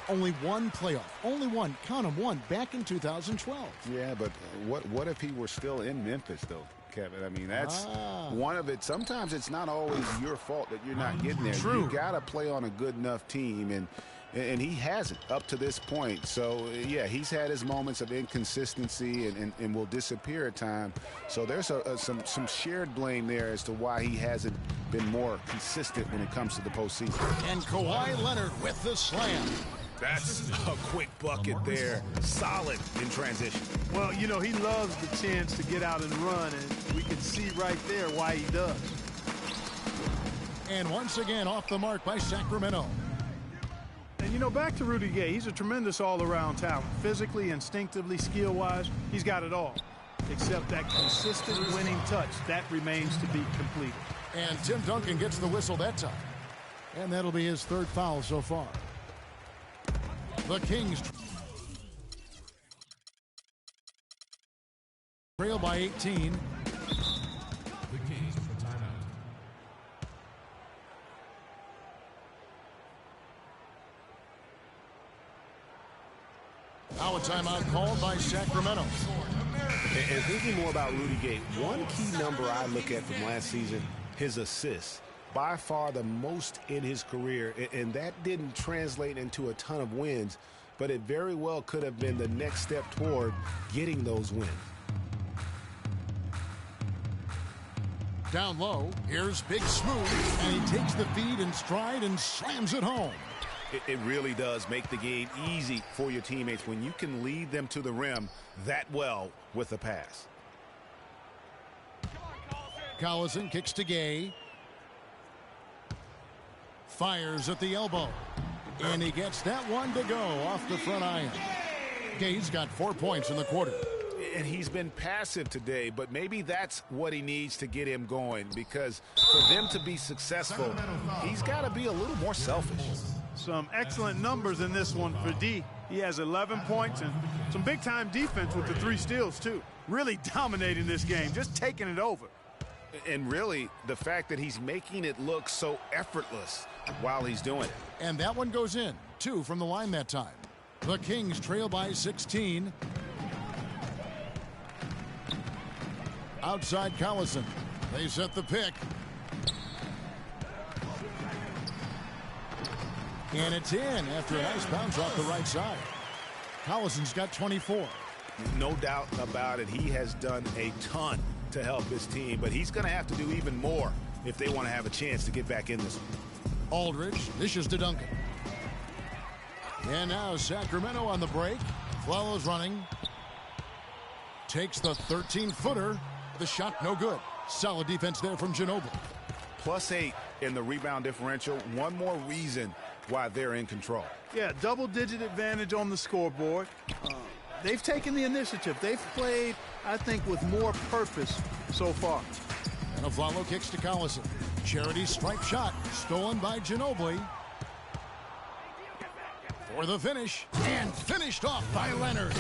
only 1 playoff. Only 1. Count him, 1. Back in 2012. Yeah, but what if he were still in Memphis, though, Kevin? I mean, that's one of it. Sometimes it's not always your fault that you're not getting there. True. You got to play on a good enough team, and he hasn't up to this point. So, yeah, he's had his moments of inconsistency and will disappear at times. So there's some shared blame there as to why he hasn't been more consistent when it comes to the postseason. And Kawhi Leonard with the slam. That's a quick bucket there. Solid in transition. Well, he loves the chance to get out and run, and we can see right there why he does. And once again, off the mark by Sacramento. And, back to Rudy Gay. He's a tremendous all-around talent. Physically, instinctively, skill-wise, he's got it all. Except that consistent winning touch, that remains to be completed. And Tim Duncan gets the whistle that time. And that'll be his 3rd foul so far. The Kings trail by 18. The Kings with a timeout. Now a timeout called by Sacramento. And thinking more about Rudy Gay, one key number I look at from last season, his assists. By far the most in his career, and that didn't translate into a ton of wins, but it very well could have been the next step toward getting those wins. Down low, here's Big Smooth, and he takes the feed in stride and slams it home. It really does make the game easy for your teammates when you can lead them to the rim that well with a pass. Collison kicks to Gay. Fires at the elbow. And he gets that one to go off the front iron. Gay's got 4 points in the quarter. And he's been passive today, but maybe that's what he needs to get him going, because for them to be successful, he's got to be a little more selfish. Some excellent numbers in this one for D. He has 11 points and some big-time defense with the 3 steals, too. Really dominating this game, just taking it over. And really, the fact that he's making it look so effortless while he's doing it. And that one goes in. 2 from the line that time. The Kings trail by 16. Outside Collison. They set the pick. And it's in after a nice bounce off the right side. Collison's got 24. No doubt about it. He has done a ton to help his team, but he's going to have to do even more if they want to have a chance to get back in this one. Aldridge dishes to Duncan. And now Sacramento on the break. Flalo's running. Takes the 13-footer. The shot no good. Solid defense there from Ginobili. +8 in the rebound differential. One more reason why they're in control. Yeah, double-digit advantage on the scoreboard. They've taken the initiative. They've played, I think, with more purpose so far. And Flalo kicks to Collison. Charity stripe shot stolen by Ginobili. For the finish, and finished off by Leonard.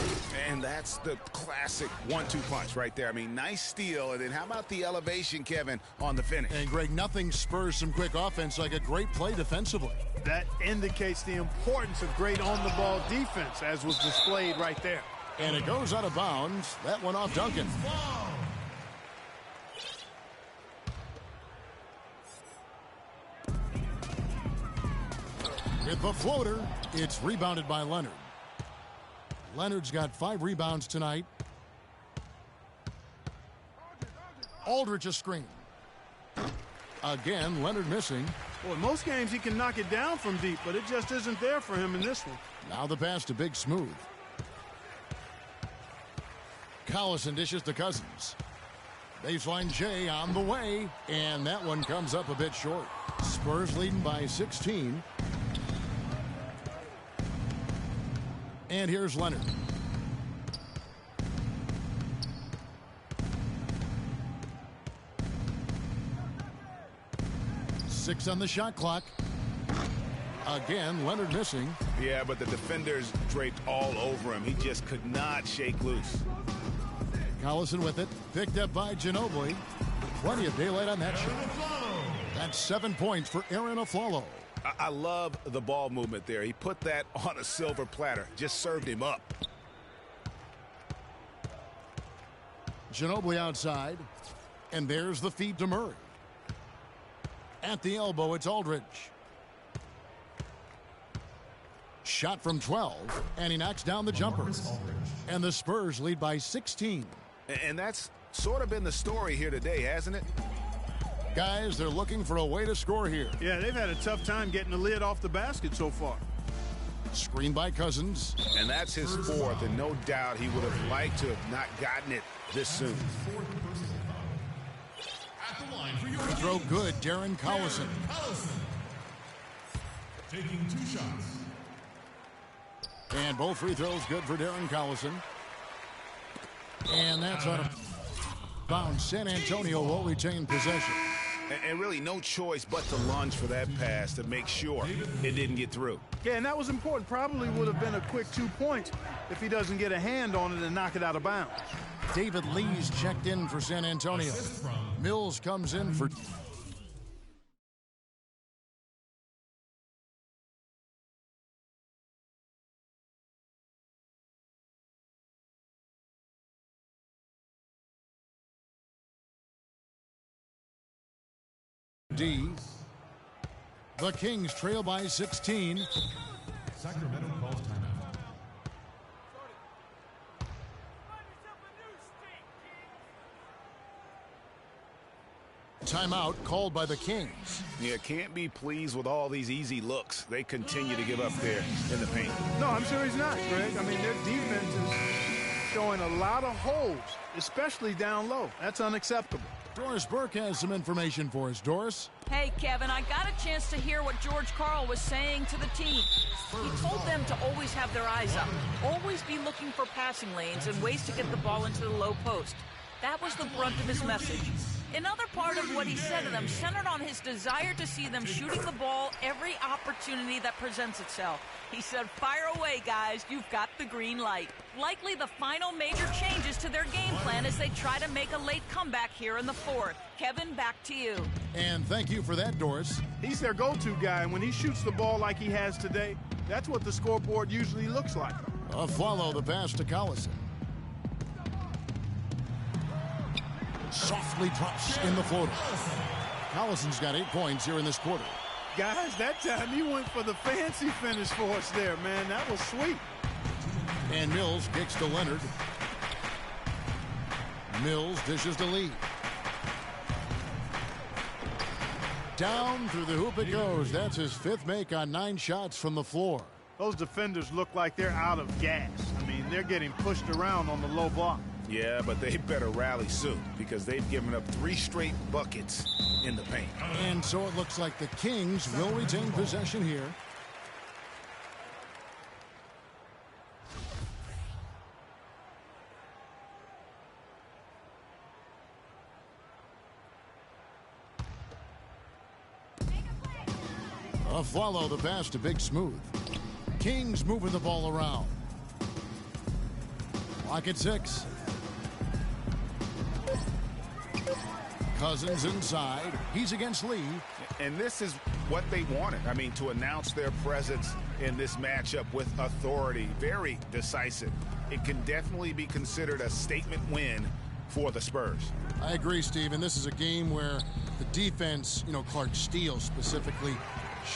And that's the classic 1-2 punch right there. I mean, nice steal, and then how about the elevation, Kevin, on the finish? And Greg, nothing spurs some quick offense like a great play defensively. That indicates the importance of great on-the-ball defense, as was displayed right there. And it goes out of bounds. That one off Duncan. With the floater, it's rebounded by Leonard. Leonard's got 5 rebounds tonight. Aldridge a screen. Again, Leonard missing. Well, in most games he can knock it down from deep, but it just isn't there for him in this one. Now the pass to Big Smooth. Collison dishes to Cousins. Baseline J on the way, and that one comes up a bit short. Spurs leading by 16. And here's Leonard. Six on the shot clock. Again, Leonard missing. Yeah, but the defenders draped all over him. He just could not shake loose. Collison with it. Picked up by Ginobili. Plenty of daylight on that shot. That's 7 points for Aaron Aflalo. I love the ball movement there. He put that on a silver platter. Just served him up. Ginobili outside. And there's the feed to Murray. At the elbow, it's Aldridge. Shot from 12, and he knocks down the jumper. And the Spurs lead by 16. And that's sort of been the story here today, hasn't it? Guys, they're looking for a way to score here. Yeah, they've had a tough time getting the lid off the basket so far. Screen by Cousins. And that's his 4th, and no doubt he would have liked to have not gotten it this soon. The throw good, Darren Collison. Taking 2 shots. And both free throws good for Darren Collison. And that's out of bounds. San Antonio will retain possession. And really no choice but to lunge for that pass to make sure it didn't get through. Yeah, and that was important. Probably would have been a quick 2 points if he doesn't get a hand on it and knock it out of bounds. David Lee's checked in for San Antonio. Mills comes in for... D. The Kings trail by 16. Sacramento calls timeout. Timeout called by the Kings. Yeah, can't be pleased with all these easy looks. They continue to give up there in the paint. No, I'm sure he's not, Greg. I mean, their defense is showing a lot of holes, especially down low. That's unacceptable. Doris Burke has some information for us. Doris? Hey, Kevin, I got a chance to hear what George Karl was saying to the team. He told them to always have their eyes up, always be looking for passing lanes and ways to get the ball into the low post. That was the brunt of his message. Another part of what he said to them centered on his desire to see them shooting the ball every opportunity that presents itself. He said, fire away, guys. You've got the green light. Likely the final major changes to their game plan as they try to make a late comeback here in the 4th. Kevin, back to you. And thank you for that, Doris. He's their go-to guy, and when he shoots the ball like he has today, that's what the scoreboard usually looks like. Follow the pass to Collison. Softly drops in the floater. Collison's got 8 points here in this quarter. Guys, that time he went for the fancy finish for us there, man. That was sweet. And Mills kicks to Leonard. Mills dishes to Lee. Down through the hoop it goes. That's his 5th make on 9 shots from the floor. Those defenders look like they're out of gas. I mean, they're getting pushed around on the low block. Yeah, but they better rally soon because they've given up 3 straight buckets in the paint. And so it looks like the Kings will retain possession here. Follow the pass to Big Smooth. Kings moving the ball around. Clock at 6. Cousins inside. He's against Lee. And this is what they wanted. I mean, to announce their presence in this matchup with authority. Very decisive. It can definitely be considered a statement win for the Spurs. I agree, Steve. And this is a game where the defense, Clark Steele specifically,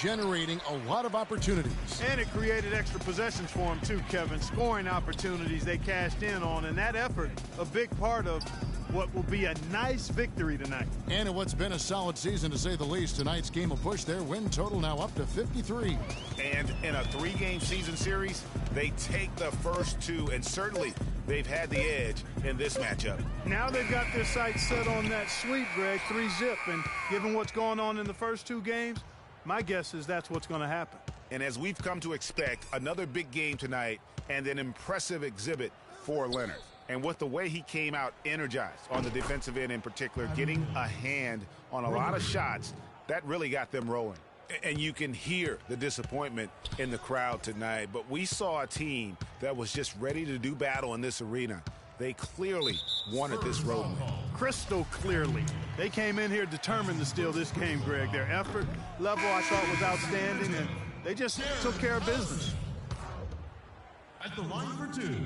generating a lot of opportunities. And it created extra possessions for him too, Kevin. Scoring opportunities they cashed in on, and that effort a big part of what will be a nice victory tonight. And in what's been a solid season to say the least, tonight's game will push their win total now up to 53. And in a 3-game season series, they take the first 2, and certainly they've had the edge in this matchup. Now they've got their sights set on that sweep, Greg, 3-zip, and given what's going on in the first 2 games, my guess is that's what's going to happen. And as we've come to expect, another big game tonight and an impressive exhibit for Leonard. And with the way he came out energized on the defensive end in particular, getting a hand on a lot of shots, that really got them rolling. And you can hear the disappointment in the crowd tonight. But we saw a team that was just ready to do battle in this arena. They clearly wanted this road win. Crystal clearly. They came in here determined to steal this game, Greg. Their effort level, I thought, was outstanding, and they just took care of business. At the line for 2.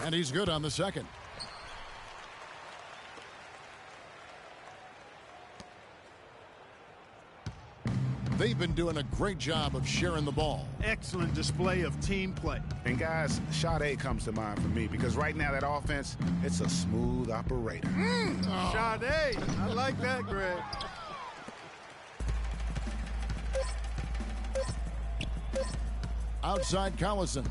And he's good on the second. They've been doing a great job of sharing the ball. Excellent display of team play. And guys, Sade comes to mind for me because right now that offense, it's a smooth operator. Sade, I like that, Greg. Outside Collison.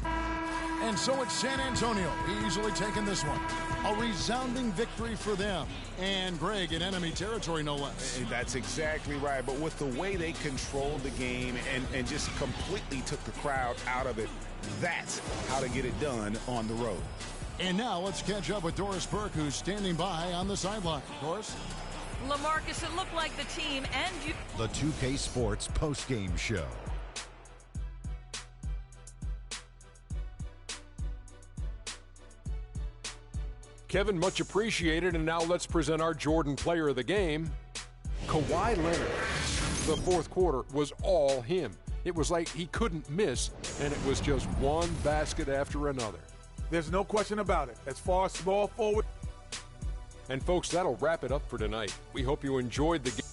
And so it's San Antonio easily taking this one. A resounding victory for them. And Greg, in enemy territory, no less. That's exactly right. But with the way they controlled the game and just completely took the crowd out of it, that's how to get it done on the road. And now let's catch up with Doris Burke, who's standing by on the sideline. Doris? LaMarcus, it looked like the team and you. The 2K Sports postgame show. Kevin, much appreciated, and now let's present our Jordan player of the game, Kawhi Leonard. The fourth quarter was all him. It was like he couldn't miss, and it was just one basket after another. There's no question about it. As far as small forward. And folks, that'll wrap it up for tonight. We hope you enjoyed the game.